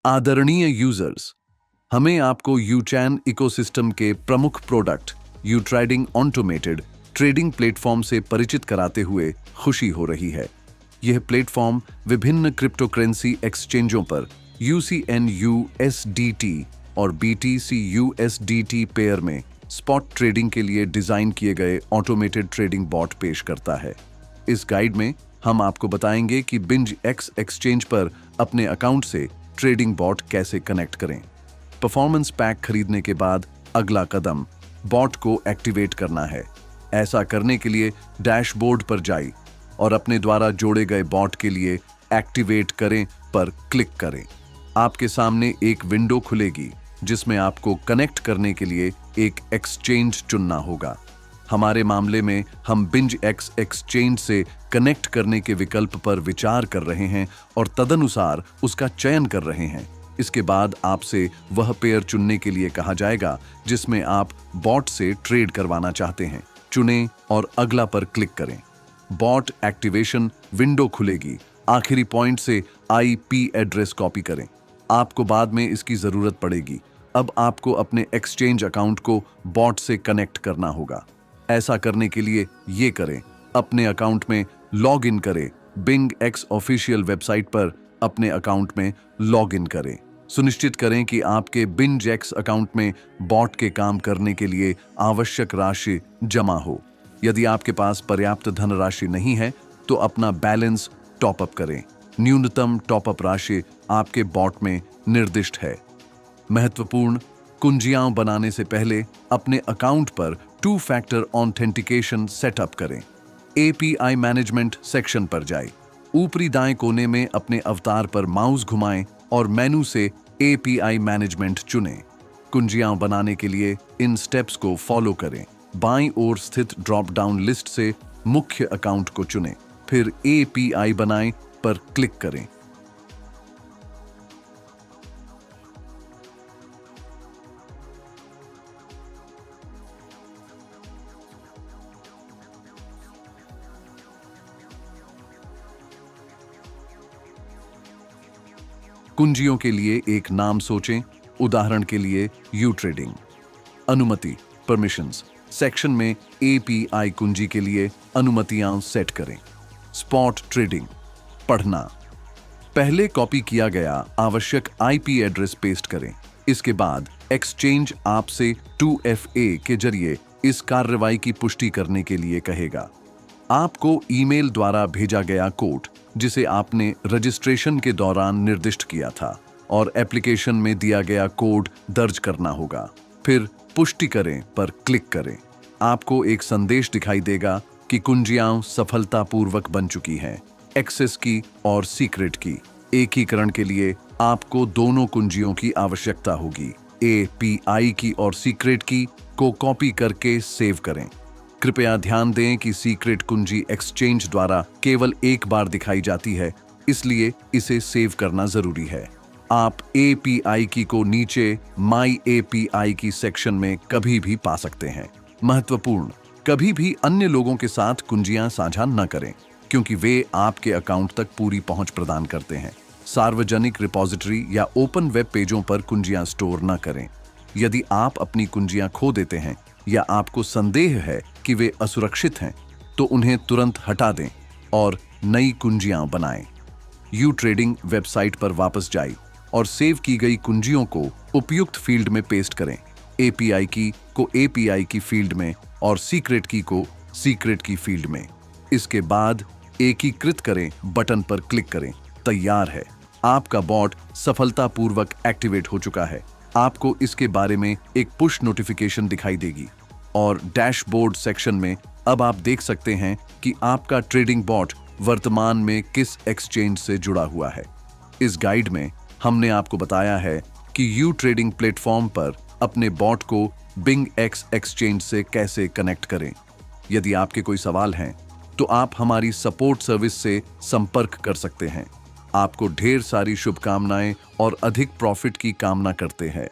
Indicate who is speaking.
Speaker 1: आदरणीय यूजर्स, हमें आपको यूचैन इकोसिस्टम के प्रमुख प्रोडक्ट यूट्रेडिंग ऑटोमेटेड ट्रेडिंग प्लेटफॉर्म से परिचित कराते हुए खुशी हो रही है। यह प्लेटफॉर्म विभिन्न क्रिप्टोकरेंसी एक्सचेंजों पर UCN/USDT और BTC/USDT पेयर में स्पॉट ट्रेडिंग के लिए डिजाइन किए गए ऑटोमेटेड ट्रेडिंग बॉट पेश करता है। इस गाइड में हम आपको बताएंगे कि BingX एक्सचेंज पर अपने अकाउंट से ट्रेडिंग बॉट कैसे कनेक्ट करें। परफॉर्मेंस पैक खरीदने के बाद अगला कदम बॉट को एक्टिवेट करना है। ऐसा करने के लिए डैशबोर्ड पर जाइए और अपने द्वारा जोड़े गए बॉट के लिए एक्टिवेट करें पर क्लिक करें। आपके सामने एक विंडो खुलेगी जिसमें आपको कनेक्ट करने के लिए एक एक्सचेंज चुनना होगा। हमारे मामले में हम BingX एक्सचेंज से कनेक्ट करने के विकल्प पर विचार कर रहे हैं और तदनुसार उसका चयन कर रहे हैं। इसके बाद आपसे वह पेयर चुनने के लिए कहा जाएगा जिसमें आप बॉट से ट्रेड करवाना चाहते हैं। चुनें और अगला पर क्लिक करें। बॉट एक्टिवेशन विंडो खुलेगी। आखिरी पॉइंट से IP एड्रेस कॉपी करें। आपको बाद में इसकी जरूरत पड़ेगी। अब आपको अपने एक्सचेंज अकाउंट को बॉट से कनेक्ट करना होगा। ऐसा करने के लिए ये करें, अपने अकाउंट में लॉग इन करें। BingX ऑफिशियल वेबसाइट पर अपने अकाउंट में लॉग इन करें। सुनिश्चित करें कि आपके BingX अकाउंट में बॉट के काम करने के लिए आवश्यक राशि जमा हो। यदि आपके पास पर्याप्त धनराशि नहीं है तो अपना बैलेंस टॉपअप करें। न्यूनतम टॉपअप राशि आपके बॉट में निर्दिष्ट है। महत्वपूर्ण, कुंजियां बनाने से पहले अपने अकाउंट पर 2 फैक्टर ऑथेंटिकेशन सेटअप करें। API मैनेजमेंट सेक्शन पर जाएं। ऊपरी दाएं कोने में अपने अवतार पर माउस घुमाएं और मेनू से API मैनेजमेंट चुनें। कुंजियां बनाने के लिए इन स्टेप्स को फॉलो करें। बाईं ओर स्थित ड्रॉप डाउन लिस्ट से मुख्य अकाउंट को चुनें, फिर API बनाएं पर क्लिक करें। कुंजियों के लिए एक नाम सोचें, उदाहरण के लिए यूट्रेडिंग। अनुमति परमिशंस सेक्शन में API कुंजी के लिए अनुमतियां सेट करें। स्पॉट ट्रेडिंग पढ़ना, पहले कॉपी किया गया आवश्यक IP एड्रेस पेस्ट करें। इसके बाद एक्सचेंज आपसे 2FA के जरिए इस कार्रवाई की पुष्टि करने के लिए कहेगा। आपको ईमेल द्वारा भेजा गया कोड जिसे आपने रजिस्ट्रेशन के दौरान निर्दिष्ट किया था और एप्लीकेशन में दिया गया कोड दर्ज करना होगा। फिर पुष्टि करें पर क्लिक करें। आपको एक संदेश दिखाई देगा कि कुंजियां सफलतापूर्वक बन चुकी हैं। एक्सेस की और सीक्रेट की एकीकरण के लिए आपको दोनों कुंजियों की आवश्यकता होगी। API की और सीक्रेट की को कॉपी करके सेव करें। कृपया ध्यान दें कि सीक्रेट कुंजी एक्सचेंज द्वारा केवल एक बार दिखाई जाती है, इसलिए इसे सेव करना जरूरी है। आप API की को नीचे My API की सेक्शन में कभी भी पा सकते हैं। महत्वपूर्ण, कभी भी अन्य लोगों के साथ कुंजियां साझा न करें क्योंकि वे आपके अकाउंट तक पूरी पहुंच प्रदान करते हैं। सार्वजनिक रिपॉजिटरी या ओपन वेब पेजों पर कुंजियां स्टोर न करें। यदि आप अपनी कुंजियां खो देते हैं या आपको संदेह है कि वे असुरक्षित हैं, तो उन्हें तुरंत हटा दें और नई कुंजियां बनाएं। यूट्रेडिंग वेबसाइट पर वापस जाएं और सेव की गई कुंजियों को उपयुक्त फील्ड में पेस्ट करें। API की को API की फील्ड में और सीक्रेट की को सीक्रेट की फील्ड में। इसके बाद एकीकृत करें बटन पर क्लिक करें। तैयार है, आपका बॉट सफलतापूर्वक एक्टिवेट हो चुका है। आपको इसके बारे में एक पुश नोटिफिकेशन दिखाई देगी और डैशबोर्ड सेक्शन में अब आप देख सकते हैं कि आपका ट्रेडिंग बॉट वर्तमान में किस एक्सचेंज से जुड़ा हुआ है। इस गाइड में हमने आपको बताया है कि यूट्रेडिंग प्लेटफॉर्म पर अपने बॉट को BingX एक्सचेंज से कैसे कनेक्ट करें। यदि आपके कोई सवाल हैं तो आप हमारी सपोर्ट सर्विस से संपर्क कर सकते हैं। आपको ढेर सारी शुभकामनाएं और अधिक प्रॉफिट की कामना करते हैं।